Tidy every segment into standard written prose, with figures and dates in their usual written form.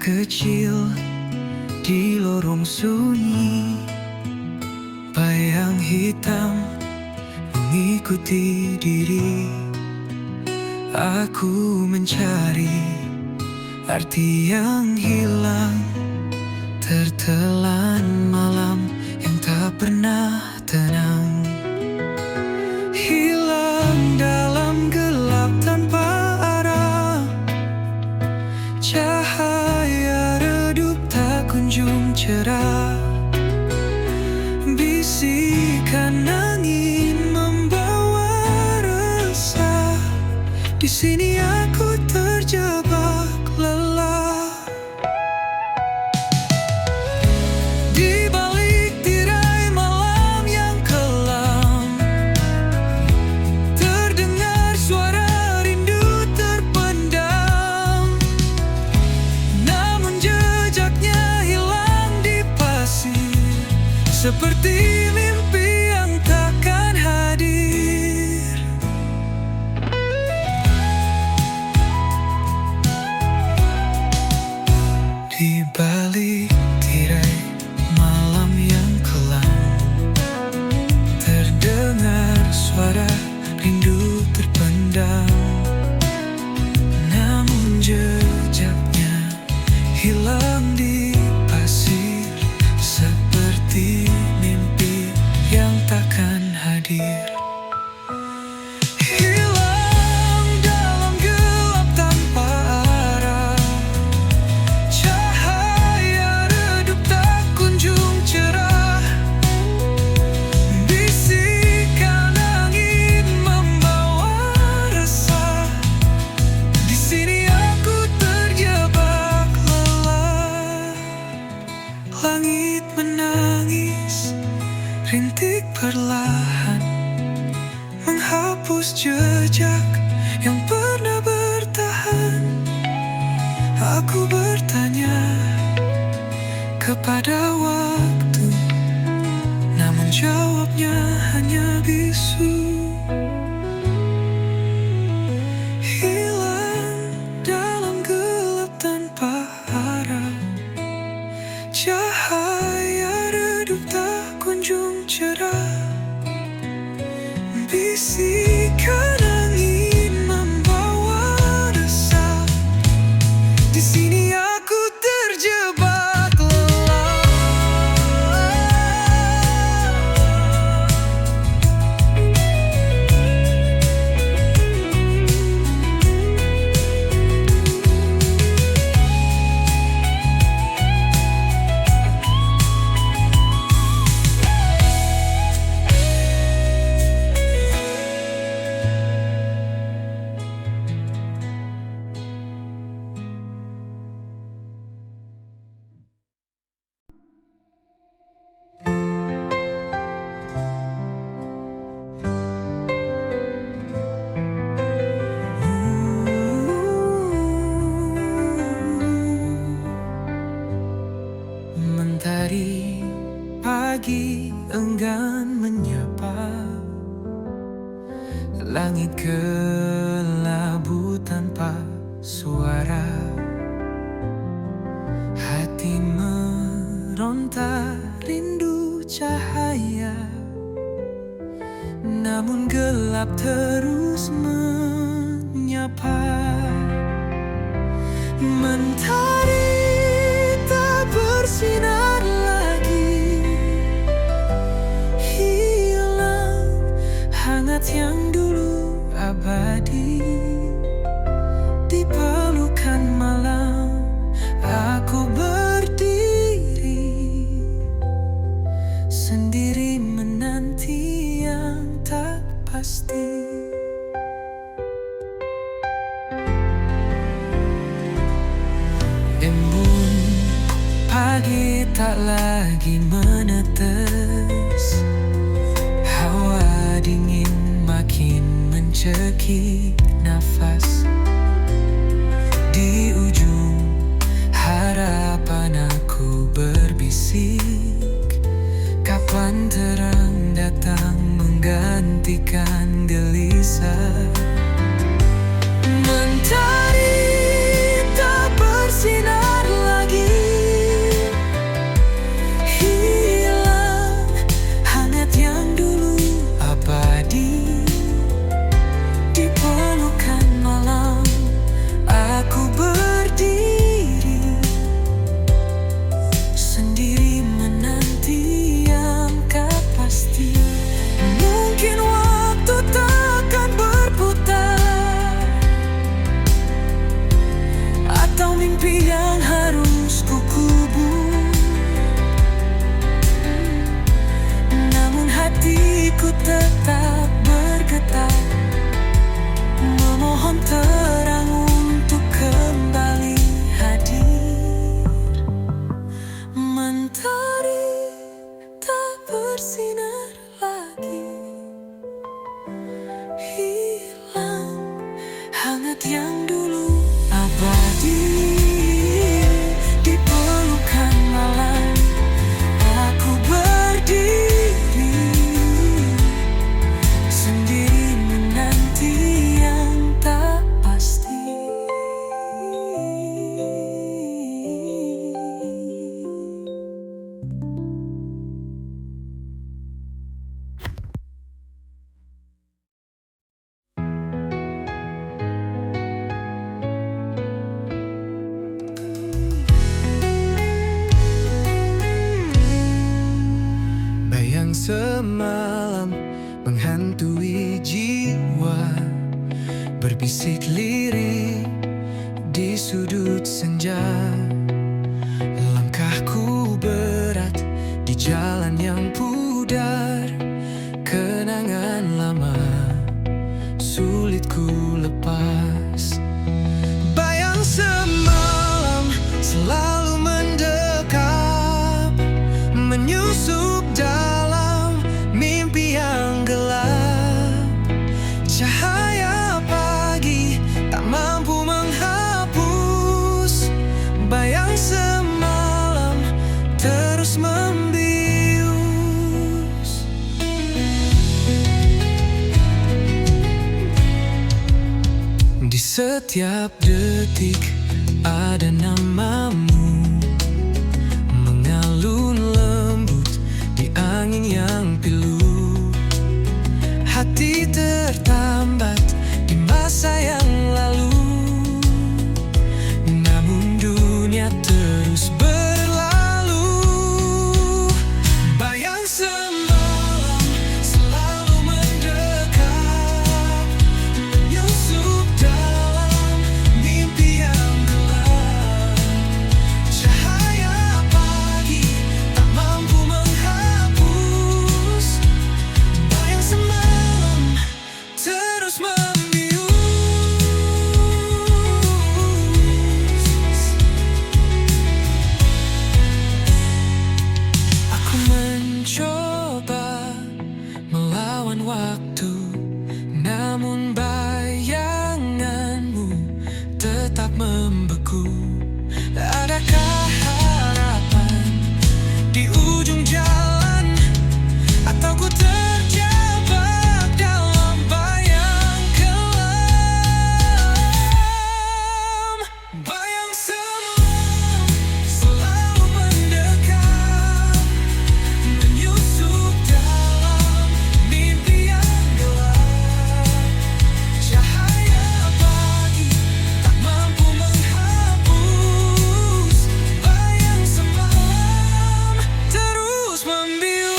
kecil di lorong sunyi, bayang hitam mengikuti diri. Aku mencari arti yang hilang, tertelan malam yang tak pernah tenang. Hilang dalam gelap tanpa arah, cahaya redup tak kunjung cerah. Bisikan angin membawa resah, di sini aku terjebak lelah. Di balik tirai malam yang kelam, terdengar suara rindu terpendam. Namun jejaknya hilang di pasir, seperti mimpi yang takkan hadir. Di balik tirai malam yang kelam, terdengar suara rindu terpendam. Namun jejaknya hilang di pasir, seperti mimpi yang takkan hadir. Hilang dalam gelap tanpa arah, cahaya redup tak kunjung cerah. Bisikan angin membawa resah, di sini aku terjebak lelah. Langit menangis, rintik perlahan menghapus jejak yang pernah bertahan. Aku bertanya kepada waktu, namun jawabnya hanya bisu. Hilang dalam gelap tanpa arah, cahaya redup tak kunjung cerah. Bisikan angin membawa resah, di sini aku terjebak lelah. Mentari pagi enggan menyapa, langit kelabu tanpa suara. Hati meronta rindu cahaya, namun gelap terus menyapa. Mentari tak bersinar lagi, hilang hangat yang dulu abadi. Di pelukan malam aku berdiri, sendiri menanti yang tak pasti. Embun pagi tak lagi menetes, hawa dingin makin mencekik nafas. Di ujung harapan aku berbisik, kapan terang datang menggantikan gelisah. Mentari tak bersinar lagi, tetap bergetar, memohon terang untuk kembali hadir. Mentari tak bersinar lagi, hilang hangat yang dulu abadi. Di pelukan malam aku berdiri, sendiri menanti yang tak pasti. Bayang semalam menghantui jiwa, berbisik lirik di sudut senja. Langkahku berat di jalan yang pudar, kenangan lama sulit ku lepas. Bayang semalam selalu mendekap, menyusup dalam mimpi yang gelap. Cahaya pagi tak mampu menghapus bayang semalam terus membius. Di setiap detik ada namamu mengalun lembut di angin yang pilu. Hati tertambat di masa yang lalu, namun dunia terus berlalu. Bayang semalam selalu mendekat, menyusup dalam mimpi yang gelap. Cahaya pagi tak mampu menghapus bayang semalam terus membius. Aku mencoba melawan waktu, namun bayanganmu tetap membeku. Adakah harapan di ujung jalan, atau ku terjebak dalam bayang kelam? Bayang semalam selalu mendekat, menyusup dalam mimpi yang gelap. Cahaya pagi tak mampu menghapus bayang semalam terus membius.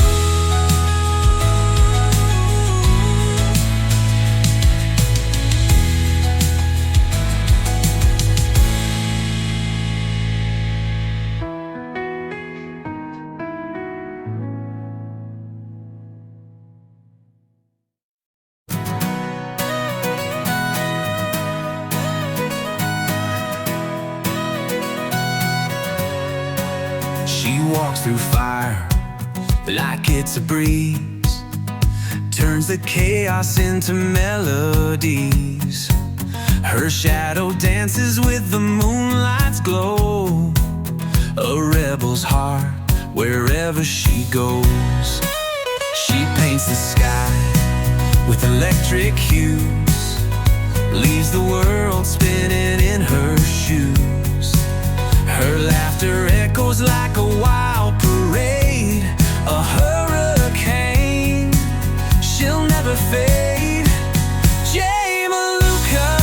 She walks through fire like it's a breeze, turns the chaos into melodies. Her shadow dances with the moonlight's glow, a rebel's heart wherever she goes. She paints the sky with electric hues, leaves the world spinning in her shoes. Her laughter echoes like a wild parade, a hurricane she'll never fade. Jay Maluka,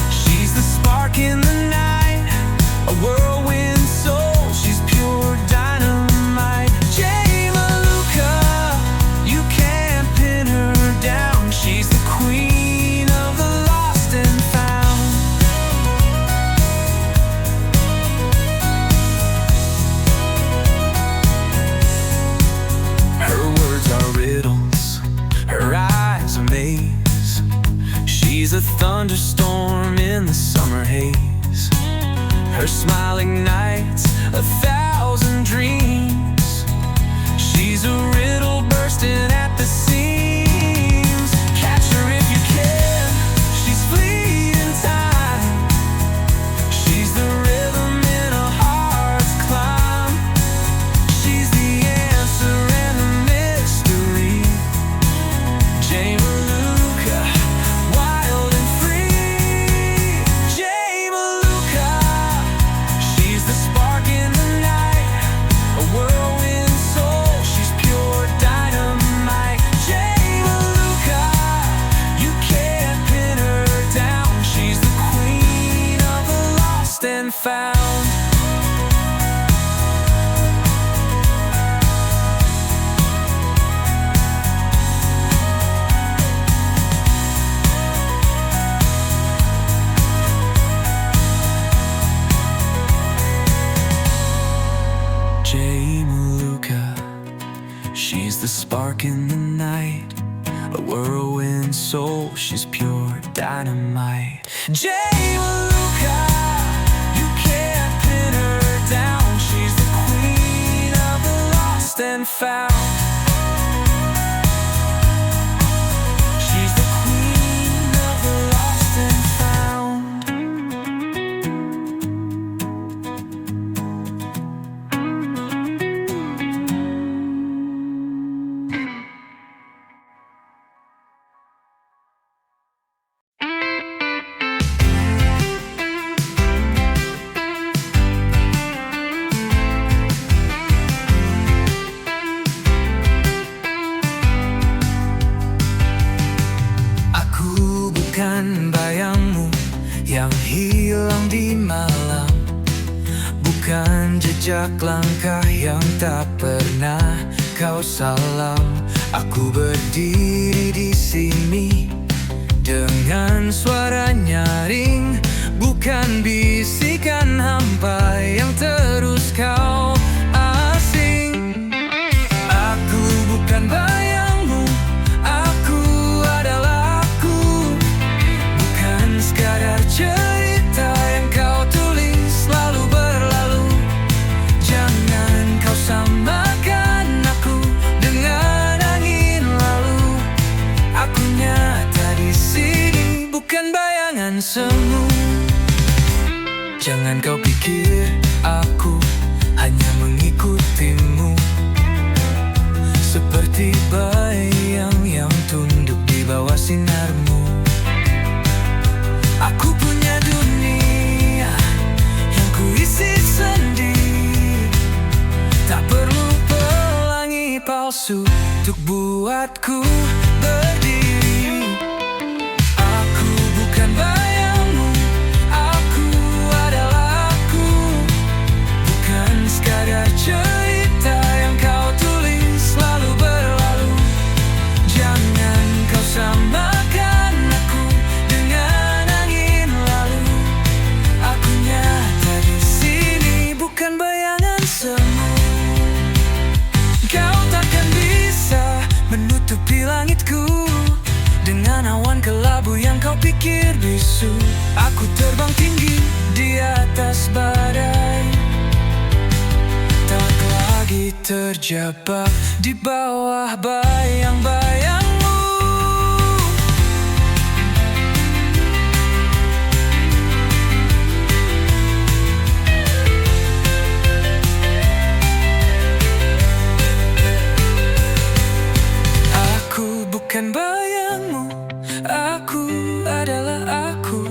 she's the spark in the night, a whirlwind soul, she's pure dynamite. Jay Maluka, you can't pin her down, she's the queen of the lost and found. thunderstorm in the summer haze. Her smile ignites 1,000 dreams. She's a riddle bursting at the seams. Catch her if you can, she's fleeing time. She's the rhythm in a heart's climb. She's the answer and the mystery. Jane Maluka, wild and free. Jane Maluka, she's the spark in the night, a whirlwind soul, she's pure dynamite. Jane Maluka, you can't pin her down. She's the queen of the lost and found. Jane Maluka, she's the spark in the night, a whirlwind soul, she's pure dynamite. Jane Maluka, you can't pin her down. She's the queen of the lost and found. She's the queen of the lost and found. Aku bukan bayangmu yang hilang di malam, bukan jejak langkah yang tak pernah kau salam. Aku berdiri di sini dengan suara nyaring, bukan bisikan hampa yang terus kau asing. Aku bukan bayangmu, aku adalah aku. Bukan sekadar cerita yang kau tulis lalu berlalu. Jangan kau samakan aku dengan angin lalu. Aku nyata di sini, bukan bayangan semu. Jangan kau pikir aku hanya mengikutimu, seperti bayang yang tunduk di bawah sinarmu. Aku punya dunia yang kuisi sendiri, tak perlu pelangi palsu untuk buatku berdiri. Aku bukan bayangmu, aku adalah aku. Bukan sekadar cerita yang kau tulis lalu berlalu. Jangan kau samakan aku dengan angin lalu. Aku nyata di sini, bukan bayangan semu. Kau takkan bisa menutupi langitku dengan awan kelabu yang kau pikir bisu. Aku terbang tinggi di atas badai, tak lagi terjebak di bawah bayang-bayangmu. Aku bukan bayangmu, aku adalah aku.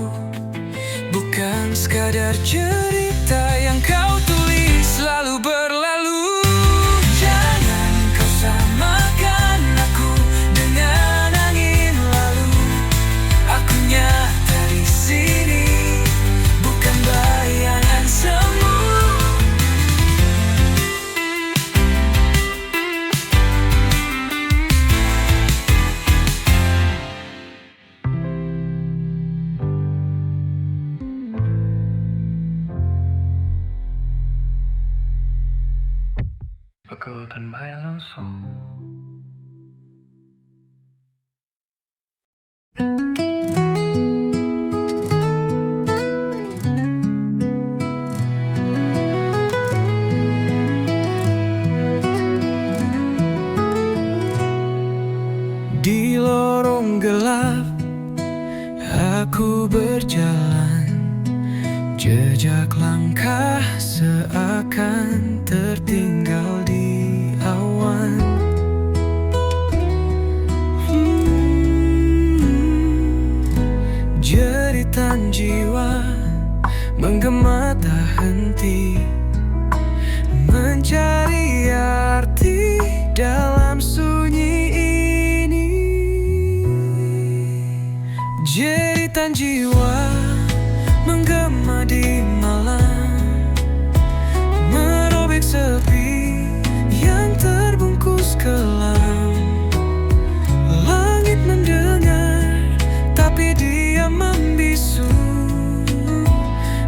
Bukan sekadar cerita yang kau tulis lalu berlalu. Jangan kau samakan aku dengan angin lalu. Aku nyata di sini, bukan bayangan semu. Bukan bayangan semu. Aku berjalan, jejak langkah seakan tertinggal di awan. Jeritan jiwa menggema tak henti, mencari arti dalam sunyi ini. Jeritan jiwa menggema di malam, merobek sepi yang terbungkus kelam. Langit mendengar, tapi dia membisu.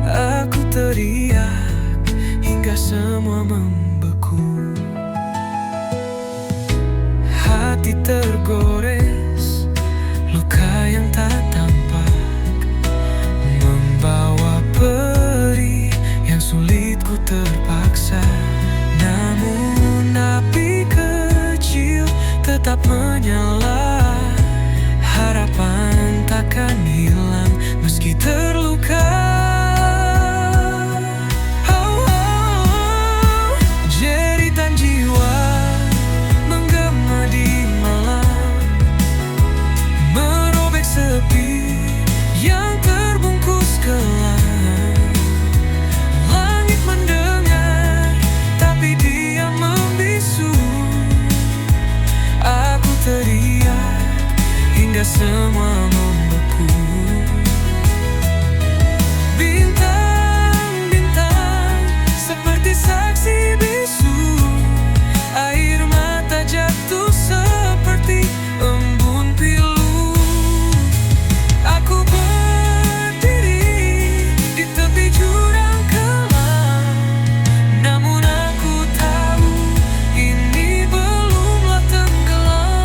Aku teriak hingga semua membeku. Hati tergores, luka yang tak tampak, membawa perih yang sulit ku terpaksa. Namun api kecil tetap menyala, harapan takkan hilang meski terluka. Jeritan jiwa menggema di malam, merobek sepi yang terbungkus kelam. Langit mendengar, tapi dia membisu. Aku teriak hingga semua membeku. Bintang-bintang seperti saksi bisu, air mata jatuh seperti embun pilu. Aku berdiri di tepi jurang kelam, namun aku tahu ini belumlah tenggelam.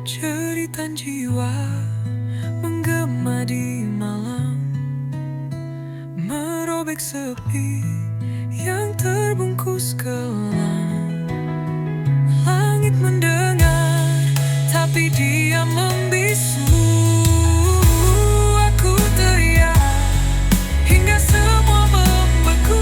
Jeritan jiwa menggema di malam, merobek sepi yang terbungkus kelam. Langit mendengar, tapi dia membisu. Aku teriak hingga semua membeku.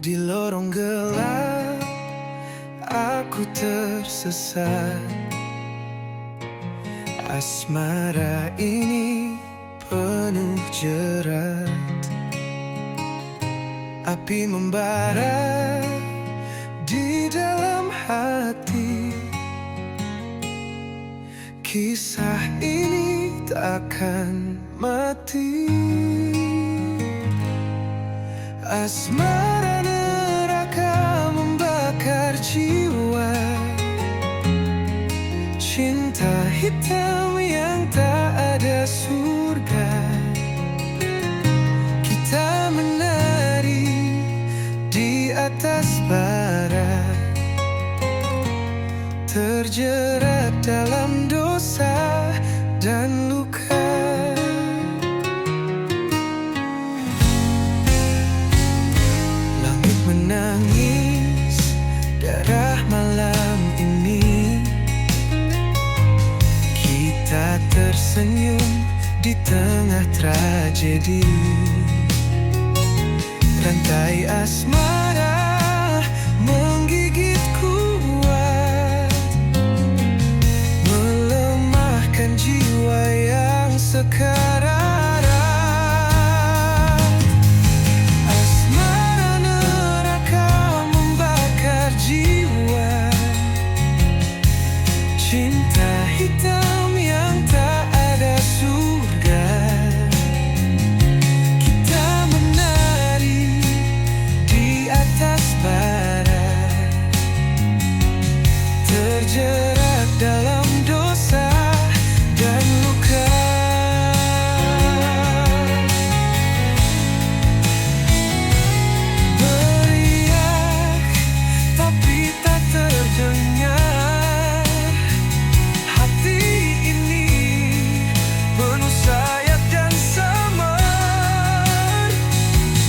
Di lorong gelap, aku tersesat. Asmara ini penuh jerat. Api membara di dalam hati. Kisah ini takkan mati. Asmara neraka membakar jiwa. Cinta hitam yang tak ada surga. Kita menari di atas bara, terjerat dalam dosa dan luka. Menangis darah malam ini, kita tersenyum di tengah tragedi. Rantai asmara menggigit kuat, melemahkan jiwa yang sekarat. Cinta hitam yang tak ada surga. terjerat dalam dosa dan luka. Beriak tapi tak terdengar. Hati ini penuh sayap dan samar.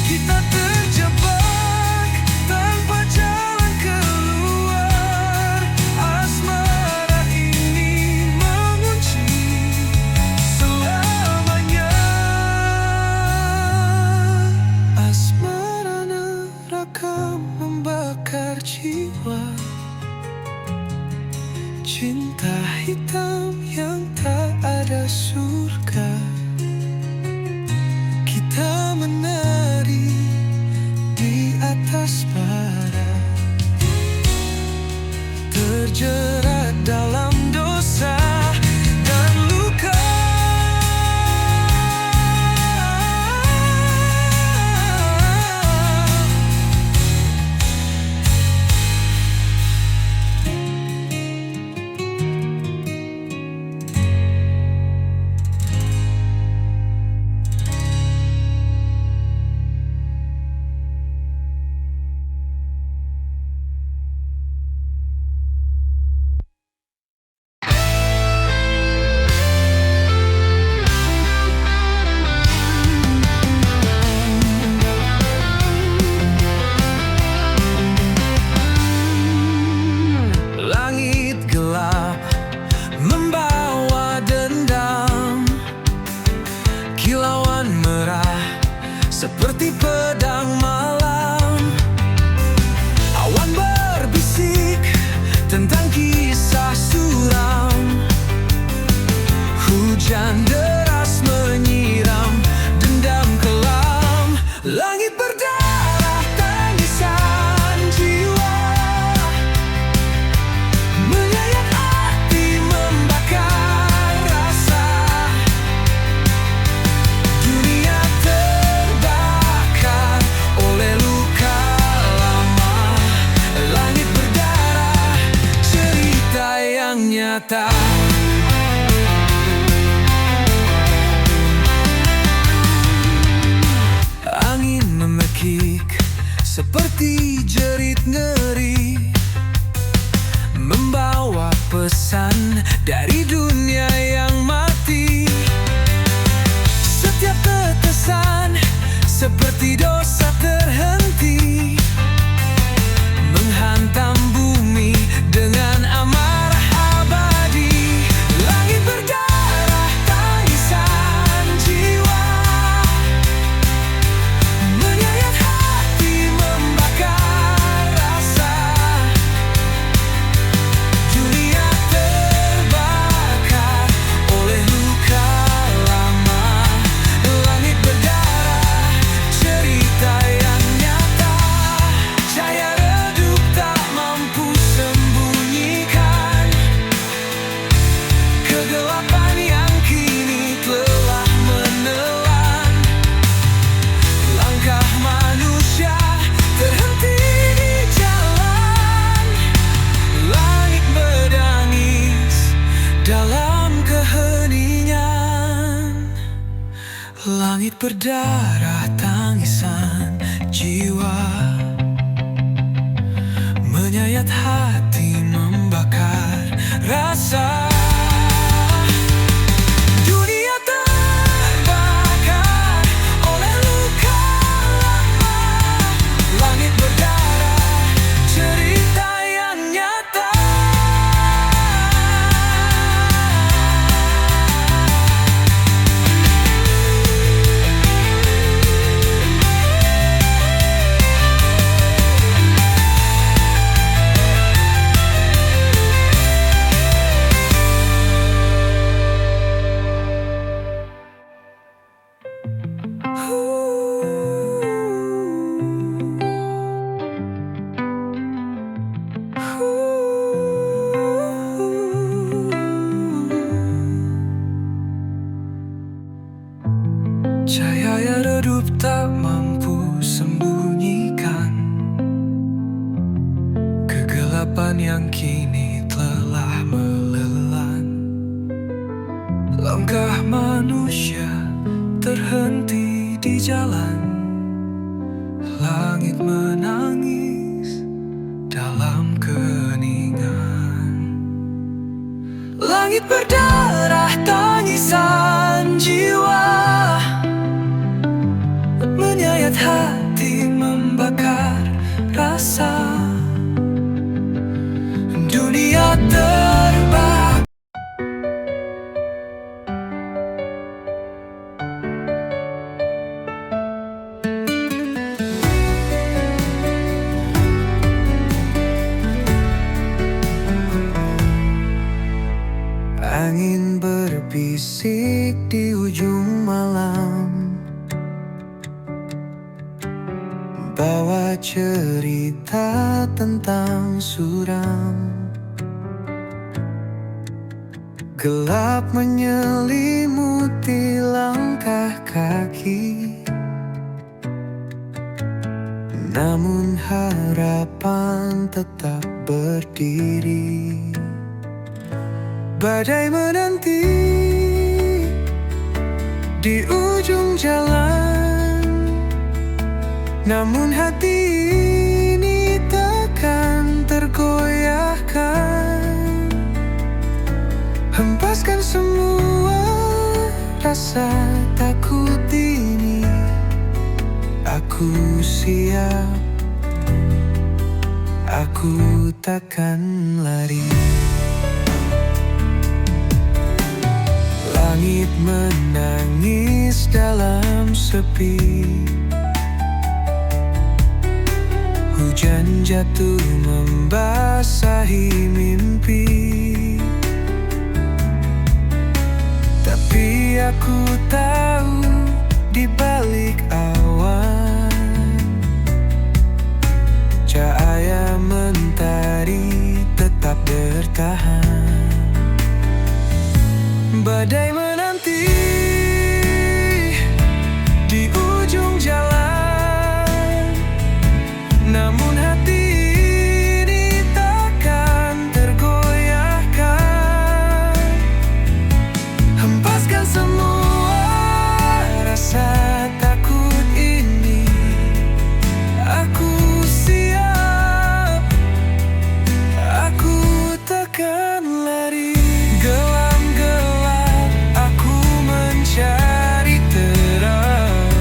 Kita terjebak tanpa jalan keluar. Asmara ini mengunci selamanya. Asmara neraka membakar jiwa. Cinta hitam yang tak ada surga. Kita menari di atas bara, terjerat dalam dosa dan luka. Langit gelap membawa dendam, kilauan merah seperti pedang malam. Awan berbisik tentang kisah suram. Hujan deras menyiram dendam kelam. Langit berdarah tangisan jiwa, menyayat hati membakar rasa. Dunia terbakar oleh luka lama. Langit berdarah, cerita yang nyata. Angin memekik seperti jerit ngeri, membawa pesan dari dunia yang mati. Setiap tetesan seperti dosa terhenti, menghantam bumi dengan amarah abadi. Langit berdarah tangisan jiwa, menyayat hati membakar rasa. Dunia terbakar oleh luka lama. Langit berdarah, cerita yang nyata. Cahaya redup tak mampu sembunyikan kegelapan yang kini telah menelan. Langkah manusia terhenti di jalan. Langit berdangis dalam keheningan. Langit berdarah tangisan jiwa, menyayat hati membakar rasa. Dunia terbakar oleh luka lama. Langit berdarah, cerita yang nyata. jalan. Langit menangis dalam keheningan. Langit berdarah tangisan jiwa, menyayat hati, membakar rasa. Dunia terbakar. Angin berbisik di ujung malam, bawa cerita tentang suram. Gelap menyelimuti langkah kaki, namun harapan tetap berdiri. Badai menanti di ujung jalan, namun hati ini takkan tergoyahkan. Hempaskan semua rasa takut ini. Aku siap, aku takkan lari. Langit menangis dalam sepi, hujan jatuh membasahi mimpi. Tapi aku tahu di balik awan, cahaya mentari tetap bertahan. Badai menanti di ujung jalan, namun hati ini takkan tergoyahkan. Hempaskan semua rasa takut ini. Aku siap, aku takkan lari. Cari terang,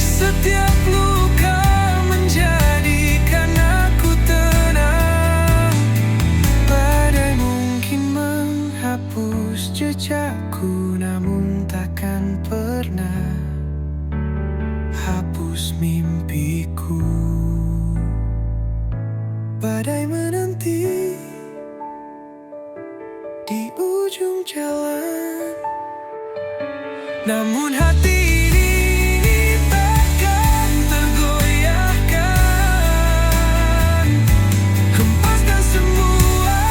setiap luka menjadikan aku tenang. Badai mungkin menghapus jejakku, namun takkan pernah hapus mimpiku. Badai menanti di ujung jalan, namun hati ini takkan tergoyahkan. Hempaskan semua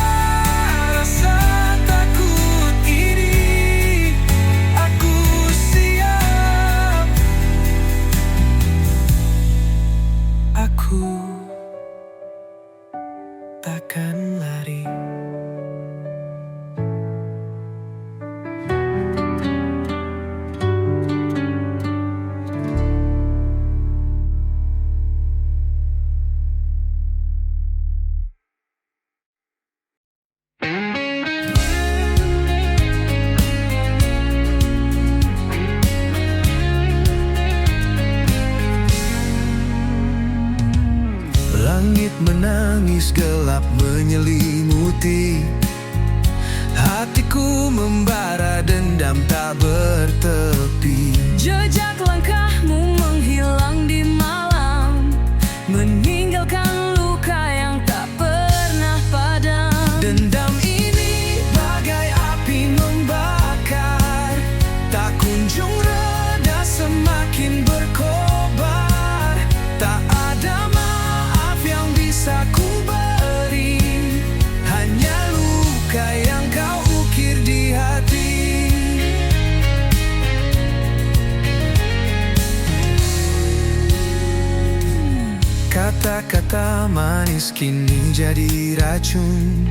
rasa takut ini. Aku siap, aku takkan lari. Langit menangis, gelap menyelimuti. Hatiku membara, dendam tak bertepi. Jejak langkahmu menghilang di malam, meninggalkan luka yang tak pernah padam. Dendam ini bagai api membakar, tak kunjung reda, semakin berkobar. Tak ada maaf yang bisa ku beri, hanya luka yang kau ukir di hati. Kata-kata manis kini jadi racun.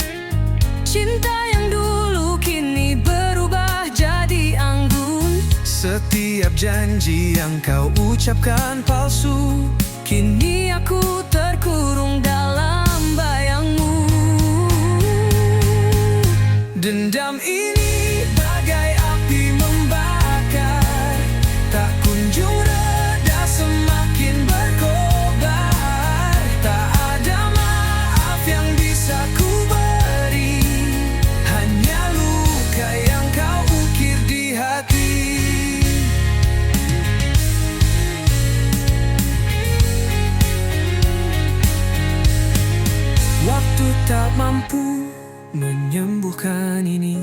Cinta yang dulu kini berubah jadi anggun. Setiap setiap janji yang kau ucapkan palsu. Kini aku terkurung dalam bayangmu. Dendam ini bagai api membakar, tak kunjung reda, semakin berkobar. Tak ada maaf yang bisa ku beri, hanya luka yang kau ukir di hati. Waktu tak mampu menyembuhkan ini.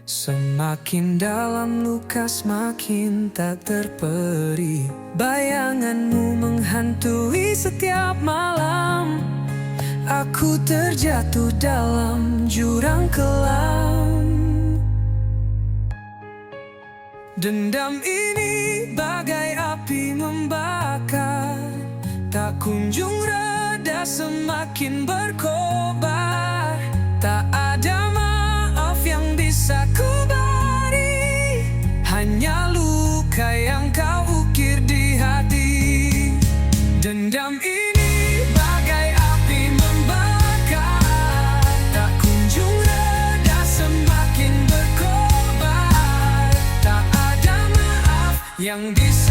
Semakin dalam luka, semakin tak terperi. Bayanganmu menghantui setiap malam. Aku terjatuh dalam jurang kelam. Dendam ini bagai api membakar, tak kunjung reda, semakin berkobar. Tak ada maaf yang bisa ku beri, hanya luka yang kau ukir di hati. Dendam ini bagai api membakar, tak kunjung reda, semakin berkobar. Tak ada maaf yang bisa